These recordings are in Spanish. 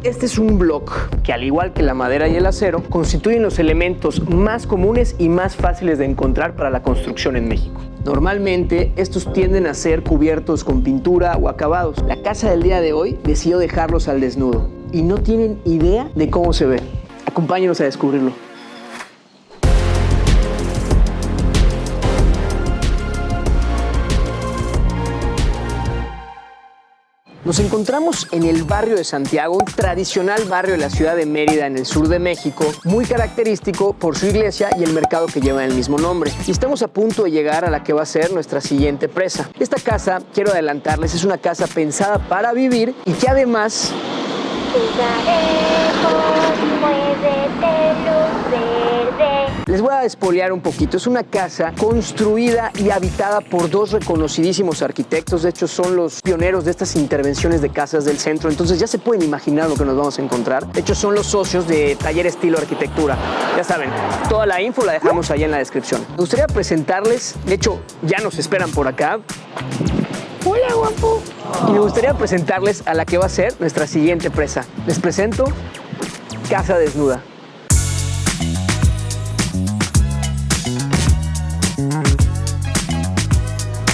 Este es un block que, al igual que la madera y el acero, constituyen los elementos más comunes y más fáciles de encontrar para la construcción en México. Normalmente, estos tienden a ser cubiertos con pintura o acabados. La casa del día de hoy decidió dejarlos al desnudo y no tienen idea de cómo se ve. Acompáñenos a descubrirlo. Nos encontramos en el barrio de Santiago, un tradicional barrio de la ciudad de Mérida, en el sur de México, muy característico por su iglesia y el mercado que lleva el mismo nombre. Y estamos a punto de llegar a la que va a ser nuestra siguiente presa. Esta casa, quiero adelantarles, es una casa pensada para vivir y que además... Les voy a despolear un poquito. Es una casa construida y habitada por dos reconocidísimos arquitectos. De hecho, son los pioneros de estas intervenciones de casas del centro. Entonces ya se pueden imaginar lo que nos vamos a encontrar. De hecho, son los socios de Taller Estilo Arquitectura. Ya saben, toda la info la dejamos allá en la descripción. Me gustaría presentarles, de hecho, ya nos esperan por acá. Hola, guapo. Y me gustaría presentarles a la que va a ser nuestra siguiente presa. Les presento Casa Desnuda.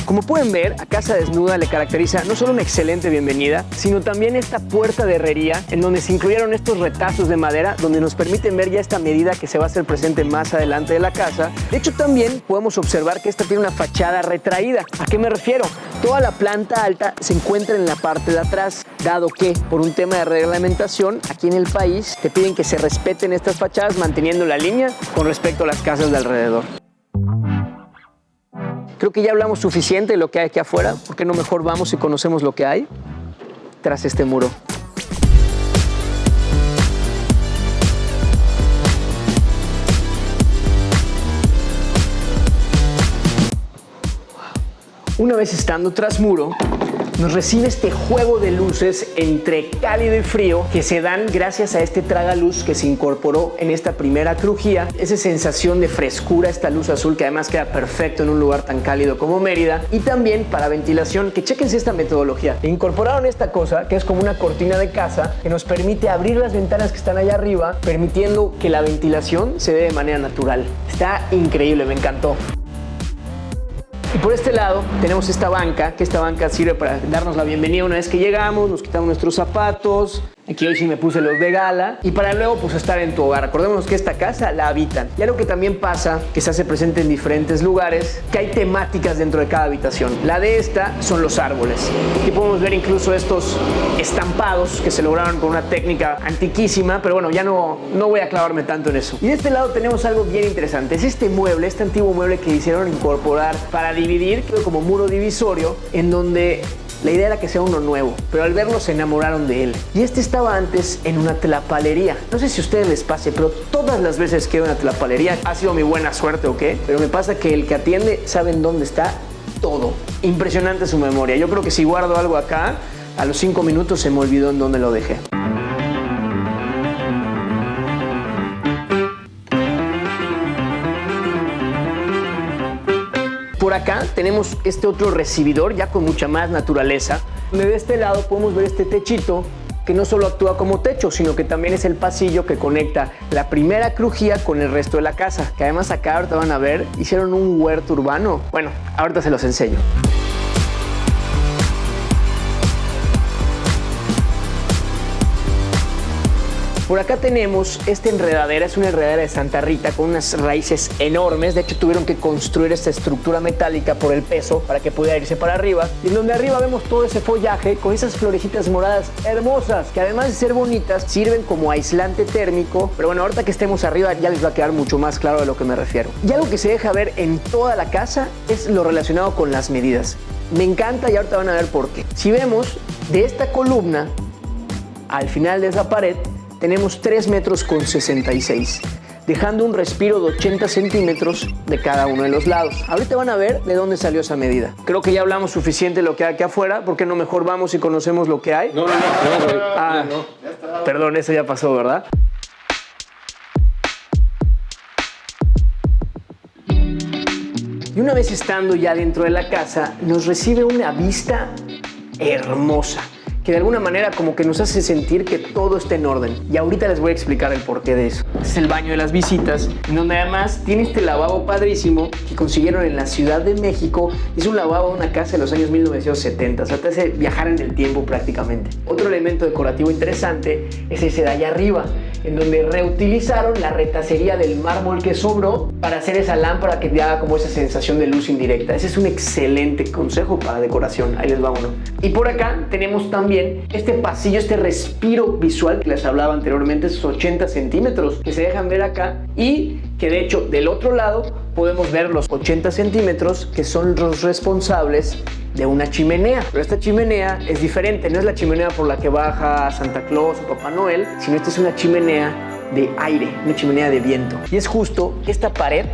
Como pueden ver, a Casa Desnuda le caracteriza no solo una excelente bienvenida, sino también esta puerta de herrería en donde se incluyeron estos retazos de madera donde nos permiten ver ya esta medida que se va a hacer presente más adelante de la casa. De hecho, también podemos observar que esta tiene una fachada retraída. ¿A qué me refiero? Toda la planta alta se encuentra en la parte de atrás, dado que por un tema de reglamentación aquí en el país te piden que se respeten estas fachadas manteniendo la línea con respecto a las casas de alrededor. Creo que ya hablamos suficiente de lo que hay aquí afuera. ¿Por qué no mejor vamos y conocemos lo que hay tras este muro? Una vez estando tras muro, nos recibe este juego de luces entre cálido y frío que se dan gracias a este tragaluz que se incorporó en esta primera crujía. Esa sensación de frescura, esta luz azul que además queda perfecto en un lugar tan cálido como Mérida. Y también para ventilación, que chéquense esta metodología. Incorporaron esta cosa que es como una cortina de casa que nos permite abrir las ventanas que están allá arriba, permitiendo que la ventilación se dé de manera natural. Está increíble, me encantó. Y por este lado tenemos esta banca, que esta banca sirve para darnos la bienvenida una vez que llegamos, nos quitamos nuestros zapatos. Aquí hoy sí me puse los de gala. Y para luego pues estar en tu hogar. Recordemos que esta casa la habitan. Y algo que también pasa, que se hace presente en diferentes lugares, que hay temáticas dentro de cada habitación. La de esta son los árboles. Aquí podemos ver incluso estos estampados que se lograron con una técnica antiquísima. Pero bueno, ya no voy a clavarme tanto en eso. Y de este lado tenemos algo bien interesante. Es este mueble, este antiguo mueble que hicieron incorporar para dividir, como muro divisorio, en donde la idea era que sea uno nuevo, pero al verlo se enamoraron de él. Y este estaba antes en una tlapalería. No sé si a ustedes les pase, pero todas las veces que voy a una tlapalería, ha sido mi buena suerte o qué, pero me pasa que el que atiende sabe en dónde está todo. Impresionante su memoria. Yo creo que si guardo algo acá, a los 5 minutos se me olvidó en dónde lo dejé. Por acá tenemos este otro recibidor ya con mucha más naturaleza. De este lado podemos ver este techito que no solo actúa como techo, sino que también es el pasillo que conecta la primera crujía con el resto de la casa. Que además acá ahorita van a ver, hicieron un huerto urbano. Bueno, ahorita se los enseño. Por acá tenemos esta enredadera, es una enredadera de Santa Rita con unas raíces enormes. De hecho, tuvieron que construir esta estructura metálica por el peso para que pudiera irse para arriba. Y en donde arriba vemos todo ese follaje con esas florecitas moradas hermosas, que además de ser bonitas, sirven como aislante térmico. Pero bueno, ahorita que estemos arriba ya les va a quedar mucho más claro de lo que me refiero. Y algo que se deja ver en toda la casa es lo relacionado con las medidas. Me encanta y ahorita van a ver por qué. Si vemos de esta columna al final de esa pared, tenemos 3 metros con 66, dejando un respiro de 80 centímetros de cada uno de los lados. Ahorita van a ver de dónde salió esa medida. Creo que ya hablamos suficiente de lo que hay aquí afuera. ¿Por qué no mejor vamos y conocemos lo que hay? No. Perdón, eso ya pasó, ¿verdad? Y una vez estando ya dentro de la casa, nos recibe una vista hermosa, que de alguna manera como que nos hace sentir que todo está en orden. Y ahorita les voy a explicar el porqué de eso. Este es el baño de las visitas, en donde además tiene este lavabo padrísimo que consiguieron en la Ciudad de México. Es un lavabo de una casa de los años 1970, o sea, te hace viajar en el tiempo prácticamente. Otro elemento decorativo interesante es ese de allá arriba, en donde reutilizaron la retacería del mármol que sobró para hacer esa lámpara que te haga como esa sensación de luz indirecta. Ese es un excelente consejo para decoración. Ahí les va uno. Y por acá tenemos también este pasillo, este respiro visual que les hablaba anteriormente, esos 80 centímetros que se dejan ver acá, y que de hecho del otro lado podemos ver los 80 centímetros que son los responsables de una chimenea. Pero esta chimenea es diferente, no es la chimenea por la que baja Santa Claus o Papá Noel, sino esta es una chimenea de aire, una chimenea de viento. Y es justo esta pared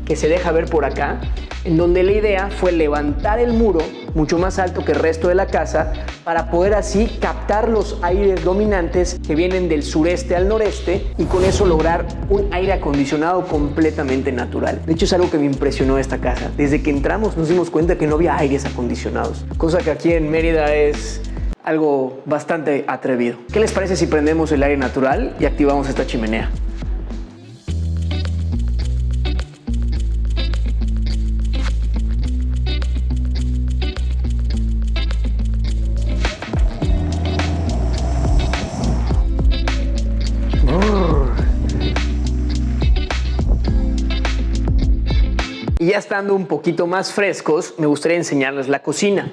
que se deja ver por acá, en donde la idea fue levantar el muro mucho más alto que el resto de la casa para poder así captar los aires dominantes que vienen del sureste al noreste y con eso lograr un aire acondicionado completamente natural. De hecho, es algo que me impresionó de esta casa. Desde que entramos nos dimos cuenta que no había aires acondicionados, cosa que aquí en Mérida es algo bastante atrevido. ¿Qué les parece si prendemos el aire natural y activamos esta chimenea? Y ya estando un poquito más frescos, me gustaría enseñarles la cocina.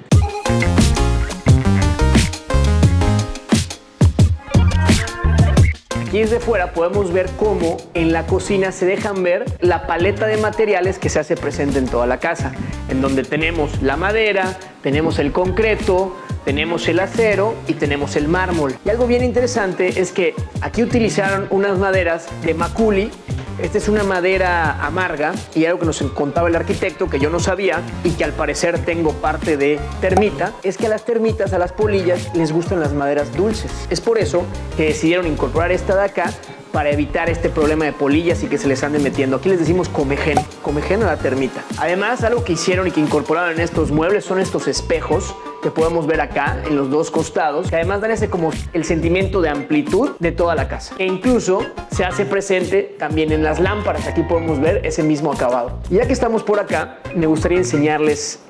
Aquí desde fuera podemos ver cómo en la cocina se dejan ver la paleta de materiales que se hace presente en toda la casa, en donde tenemos la madera, tenemos el concreto, tenemos el acero y tenemos el mármol. Y algo bien interesante es que aquí utilizaron unas maderas de Maculi. Esta es una madera amarga y algo que nos contaba el arquitecto que yo no sabía y que al parecer tengo parte de termita, es que a las termitas, a las polillas, les gustan las maderas dulces. Es por eso que decidieron incorporar esta de acá para evitar este problema de polillas y que se les anden metiendo. Aquí les decimos comején a la termita. Además, algo que hicieron y que incorporaron en estos muebles son estos espejos que podemos ver acá en los dos costados, que además dan ese como el sentimiento de amplitud de toda la casa. E incluso se hace presente también en las lámparas. Aquí podemos ver ese mismo acabado. Y ya que estamos por acá, me gustaría enseñarles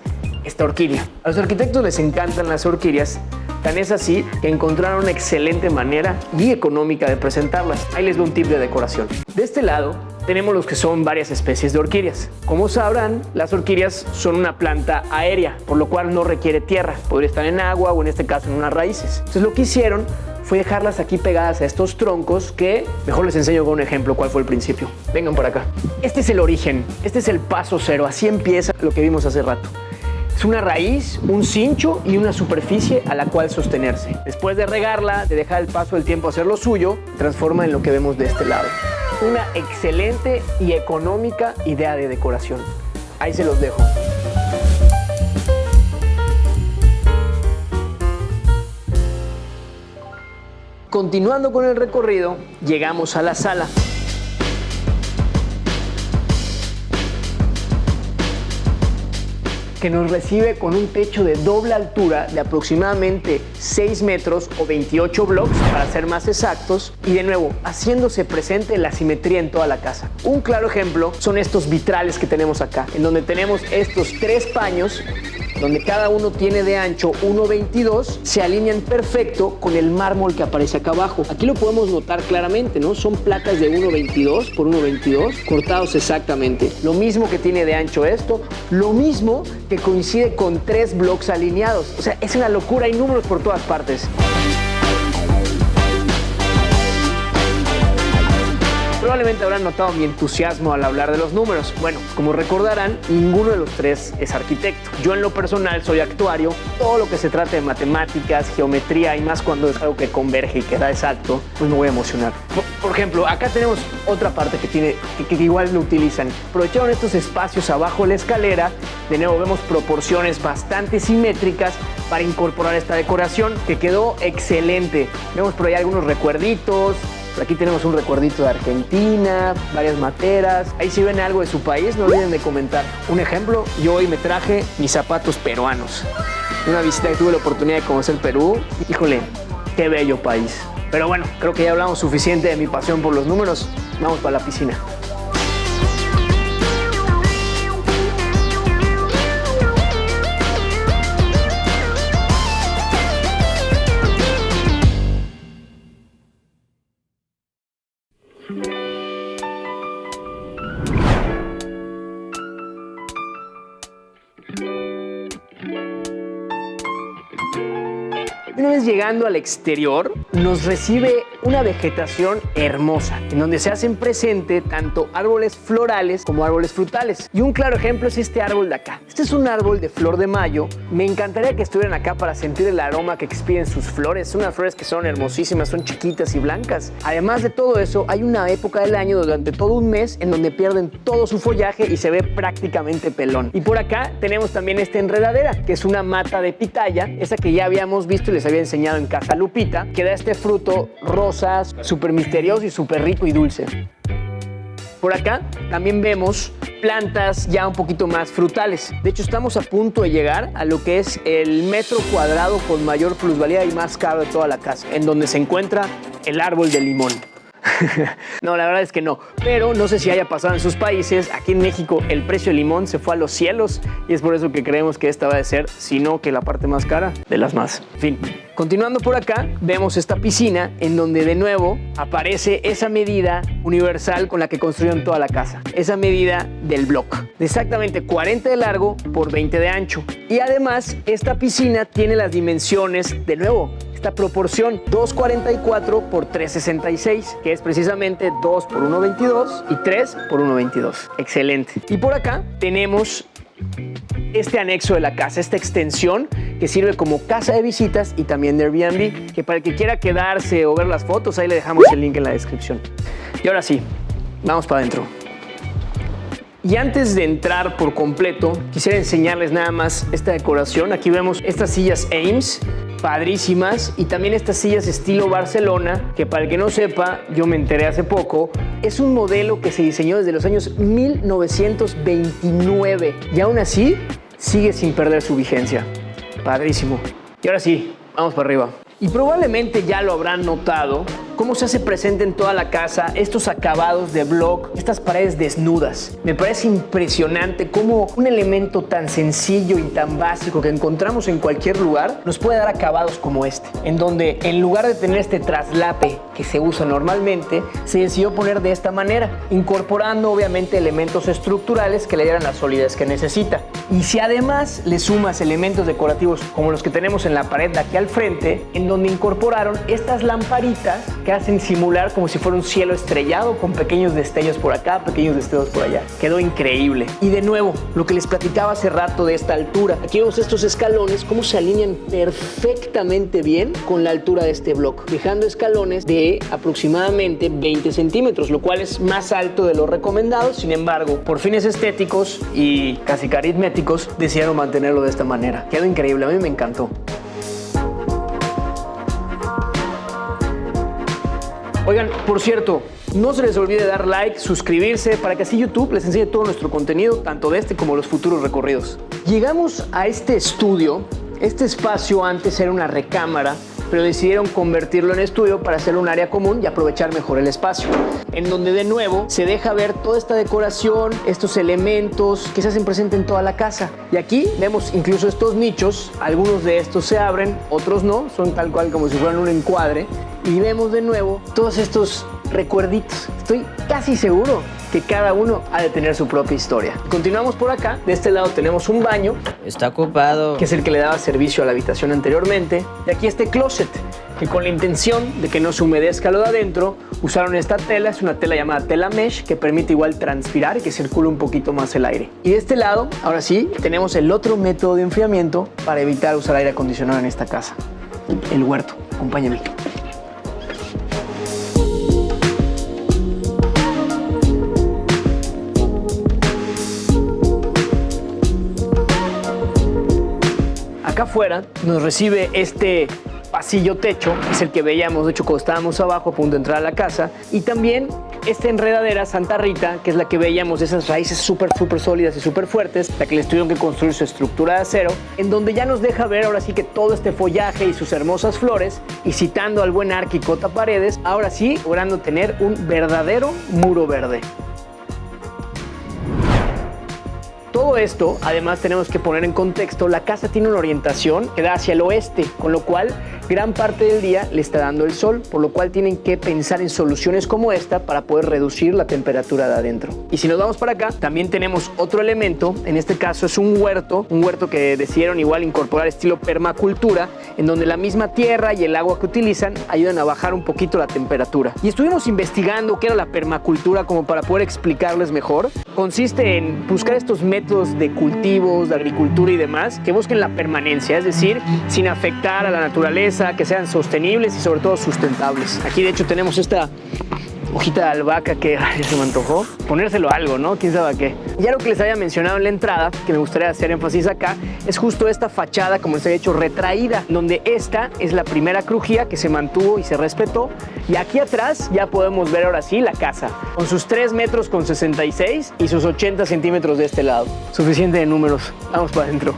esta orquídea. A los arquitectos les encantan las orquídeas. Tan es así que encontraron una excelente manera y económica de presentarlas. Ahí les doy un tip de decoración. De este lado tenemos los que son varias especies de orquídeas. Como sabrán, las orquídeas son una planta aérea, por lo cual no requiere tierra. Podría estar en agua o en este caso en unas raíces. Entonces lo que hicieron fue dejarlas aquí pegadas a estos troncos que, mejor les enseño con un ejemplo cuál fue el principio. Vengan por acá. Este es el origen, este es el paso cero. Así empieza lo que vimos hace rato. Es una raíz, un cincho y una superficie a la cual sostenerse. Después de regarla, de dejar el paso del tiempo a hacer lo suyo, transforma en lo que vemos de este lado. Una excelente y económica idea de decoración. Ahí se los dejo. Continuando con el recorrido, llegamos a la sala. Que nos recibe con un techo de doble altura de aproximadamente 6 metros o 28 blocks para ser más exactos, y de nuevo haciéndose presente la simetría en toda la casa. Un claro ejemplo son estos vitrales que tenemos acá, en donde tenemos estos 3 paños donde cada uno tiene de ancho 1.22, se alinean perfecto con el mármol que aparece acá abajo. Aquí lo podemos notar claramente, ¿no? Son placas de 1.22 por 1.22 cortados exactamente. Lo mismo que tiene de ancho esto, lo mismo que coincide con 3 blocks alineados. O sea, es una locura, hay números por todas partes. Probablemente habrán notado mi entusiasmo al hablar de los números. Bueno, como recordarán, ninguno de los 3 es arquitecto. Yo en lo personal soy actuario. Todo lo que se trata de matemáticas, geometría y más cuando es algo que converge y que da exacto, pues me voy a emocionar. Por ejemplo, acá tenemos otra parte que igual lo utilizan. Aprovecharon estos espacios abajo de la escalera. De nuevo vemos proporciones bastante simétricas para incorporar esta decoración que quedó excelente. Vemos por ahí algunos recuerditos. Por aquí tenemos un recuerdito de Argentina, varias materas. Ahí si ven algo de su país, no olviden de comentar. Un ejemplo, yo hoy me traje mis zapatos peruanos. una visita que tuve la oportunidad de conocer Perú. Híjole, qué bello país. Pero bueno, creo que ya hablamos suficiente de mi pasión por los números. Vamos para la piscina. Una vez llegando al exterior, nos recibe una vegetación hermosa, en donde se hacen presente tanto árboles florales como árboles frutales. Y un claro ejemplo es este árbol de acá. Este es un árbol de flor de mayo. Me encantaría que estuvieran acá para sentir el aroma que expiden sus flores. Son unas flores que son hermosísimas, son chiquitas y blancas. Además de todo eso, hay una época del año durante todo un mes en donde pierden todo su follaje y se ve prácticamente pelón. Y por acá tenemos también esta enredadera, que es una mata de pitaya, esa que ya habíamos visto y les había enseñado en Casa Lupita, que da este fruto rosa, súper misterioso y súper rico y dulce. Por acá también vemos plantas ya un poquito más frutales. De hecho, estamos a punto de llegar a lo que es el metro cuadrado con mayor plusvalía y más caro de toda la casa, en donde se encuentra el árbol de limón. No, la verdad es que no. Pero no sé si haya pasado en sus países. Aquí en México el precio del limón se fue a los cielos y es por eso que creemos que esta va a ser, si no que la parte más cara de las más. En fin, continuando por acá, vemos esta piscina en donde de nuevo aparece esa medida universal con la que construyeron toda la casa. Esa medida del block, de exactamente 40 de largo por 20 de ancho. Y además esta piscina tiene las dimensiones, de nuevo, esta proporción 2.44 por 3.66, que es precisamente 2 por 1.22 y 3 por 1.22. Excelente. Y por acá tenemos este anexo de la casa, esta extensión que sirve como casa de visitas y también de Airbnb, que para el que quiera quedarse o ver las fotos, ahí le dejamos el link en la descripción. Y ahora sí, vamos para adentro. Y antes de entrar por completo, quisiera enseñarles nada más esta decoración. Aquí vemos estas sillas Ames, padrísimas, y también estas sillas estilo Barcelona, que para el que no sepa, yo me enteré hace poco, es un modelo que se diseñó desde los años 1929 y aún así sigue sin perder su vigencia. Padrísimo. Y ahora sí, vamos para arriba. Y probablemente ya lo habrán notado, cómo se hace presente en toda la casa estos acabados de block, estas paredes desnudas. Me parece impresionante cómo un elemento tan sencillo y tan básico que encontramos en cualquier lugar nos puede dar acabados como este, en donde en lugar de tener este traslape que se usa normalmente, se decidió poner de esta manera, incorporando obviamente elementos estructurales que le dieran la solidez que necesita. Y si además le sumas elementos decorativos como los que tenemos en la pared de aquí al frente, en donde incorporaron estas lamparitas que hacen simular como si fuera un cielo estrellado con pequeños destellos por acá, pequeños destellos por allá. Quedó increíble. Y de nuevo, lo que les platicaba hace rato de esta altura. Aquí vemos estos escalones, cómo se alinean perfectamente bien con la altura de este bloque, dejando escalones de aproximadamente 20 centímetros, lo cual es más alto de lo recomendado. Sin embargo, por fines estéticos y casi aritméticos, decidieron mantenerlo de esta manera. Quedó increíble, a mí me encantó. Oigan, por cierto, no se les olvide dar like, suscribirse, para que así YouTube les enseñe todo nuestro contenido, tanto de este como los futuros recorridos. Llegamos a este estudio. Este espacio antes era una recámara, pero decidieron convertirlo en estudio para hacerlo un área común y aprovechar mejor el espacio, en donde de nuevo se deja ver toda esta decoración, estos elementos que se hacen presente en toda la casa. Y aquí vemos incluso estos nichos, algunos de estos se abren, otros no, son tal cual como si fueran un encuadre, y vemos de nuevo todos estos recuerditos. Estoy casi seguro que cada uno ha de tener su propia historia. Continuamos por acá. De este lado tenemos un baño. Está ocupado. Que es el que le daba servicio a la habitación anteriormente. Y aquí este closet, que con la intención de que no se humedezca lo de adentro, usaron esta tela. Es una tela llamada tela mesh que permite igual transpirar y que circule un poquito más el aire. Y de este lado, ahora sí, tenemos el otro método de enfriamiento para evitar usar aire acondicionado en esta casa. El huerto. Acompáñenme. Acá afuera nos recibe este pasillo techo, es el que veíamos, de hecho, cuando estábamos abajo a punto de entrar a la casa. Y también esta enredadera Santa Rita, que es la que veíamos, esas raíces súper sólidas y súper fuertes, la que les tuvieron que construir su estructura de acero, en donde ya nos deja ver ahora sí que todo este follaje y sus hermosas flores, y citando al buen Arqui Paredes, ahora sí logrando tener un verdadero muro verde. Todo esto, además, tenemos que poner en contexto, la casa tiene una orientación que da hacia el oeste, con lo cual gran parte del día le está dando el sol, por lo cual tienen que pensar en soluciones como esta para poder reducir la temperatura de adentro. Y si nos vamos para acá, también tenemos otro elemento, en este caso es un huerto que decidieron igual incorporar estilo permacultura, en donde la misma tierra y el agua que utilizan ayudan a bajar un poquito la temperatura. Y estuvimos investigando qué era la permacultura como para poder explicarles mejor. Consiste en buscar estos métodos de cultivos, de agricultura y demás que busquen la permanencia, es decir, sin afectar a la naturaleza, que sean sostenibles y sobre todo sustentables. Aquí de hecho tenemos esta hojita de albahaca que se me antojó ponérselo a algo, ¿no? ¿Quién sabe a qué? Ya lo que les había mencionado en la entrada, que me gustaría hacer énfasis acá, es justo esta fachada, como les había dicho, retraída, donde esta es la primera crujía que se mantuvo y se respetó. Y aquí atrás ya podemos ver ahora sí la casa, con sus 3 metros con 66 y sus 80 centímetros de este lado. Suficiente de números. Vamos para adentro.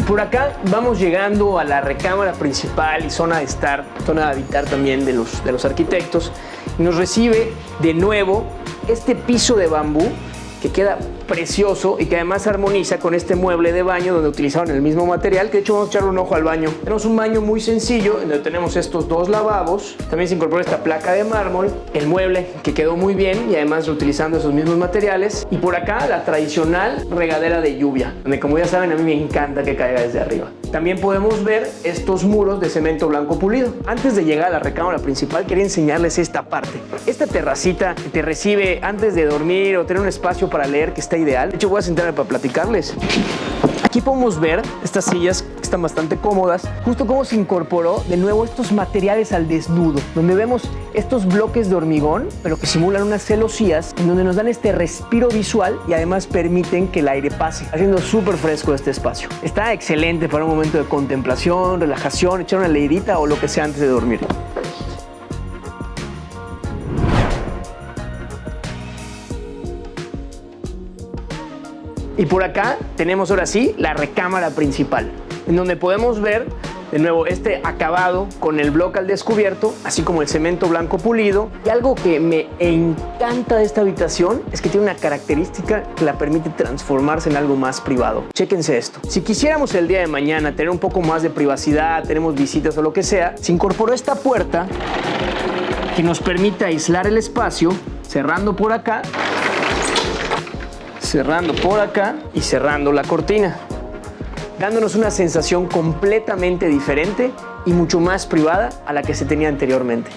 Por acá vamos llegando a la recámara principal y zona de estar, zona de habitar también de los arquitectos. Y nos recibe de nuevo este piso de bambú que queda precioso y que además armoniza con este mueble de baño donde utilizaron el mismo material, que de hecho vamos a echarle un ojo al baño. Tenemos un baño muy sencillo en donde tenemos estos 2 lavabos, también se incorpora esta placa de mármol, el mueble que quedó muy bien y además reutilizando esos mismos materiales, y por acá la tradicional regadera de lluvia, donde como ya saben a mí me encanta que caiga desde arriba. También podemos ver estos muros de cemento blanco pulido. Antes de llegar a la recámara principal quería enseñarles esta parte, esta terracita que te recibe antes de dormir o tener un espacio para leer que está ideal. De hecho voy a sentarme para platicarles. Aquí podemos ver estas sillas que están bastante cómodas, justo cómo se incorporó de nuevo estos materiales al desnudo, donde vemos estos bloques de hormigón, pero que simulan unas celosías, en donde nos dan este respiro visual y además permiten que el aire pase, haciendo súper fresco este espacio. Está excelente para un momento de contemplación, relajación, echar una leidita o lo que sea antes de dormir. Y por acá tenemos ahora sí la recámara principal, en donde podemos ver de nuevo este acabado con el bloque al descubierto, así como el cemento blanco pulido. Y algo que me encanta de esta habitación es que tiene una característica que la permite transformarse en algo más privado. Chéquense esto. Si quisiéramos el día de mañana tener un poco más de privacidad, tenemos visitas o lo que sea, se incorporó esta puerta que nos permite aislar el espacio, cerrando por acá, cerrando por acá y cerrando la cortina, dándonos una sensación completamente diferente y mucho más privada a la que se tenía anteriormente.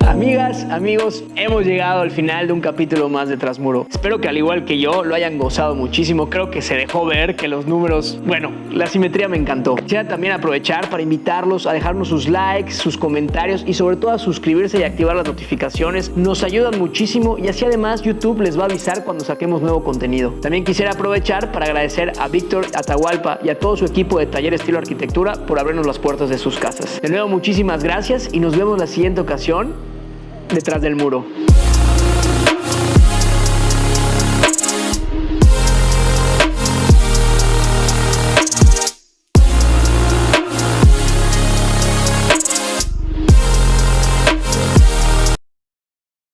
Amigas, amigos, hemos llegado al final de un capítulo más de Trasmuro. Espero que al igual que yo lo hayan gozado muchísimo. Creo que se dejó ver que los números, bueno, la simetría me encantó. Quisiera también aprovechar para invitarlos a dejarnos sus likes, sus comentarios y sobre todo a suscribirse y activar las notificaciones. Nos ayudan muchísimo y así además YouTube les va a avisar cuando saquemos nuevo contenido. También quisiera aprovechar para agradecer a Víctor Atahualpa y a todo su equipo de Taller Estilo Arquitectura por abrirnos las puertas de sus casas. De nuevo, muchísimas gracias y nos vemos la siguiente ocasión detrás del muro.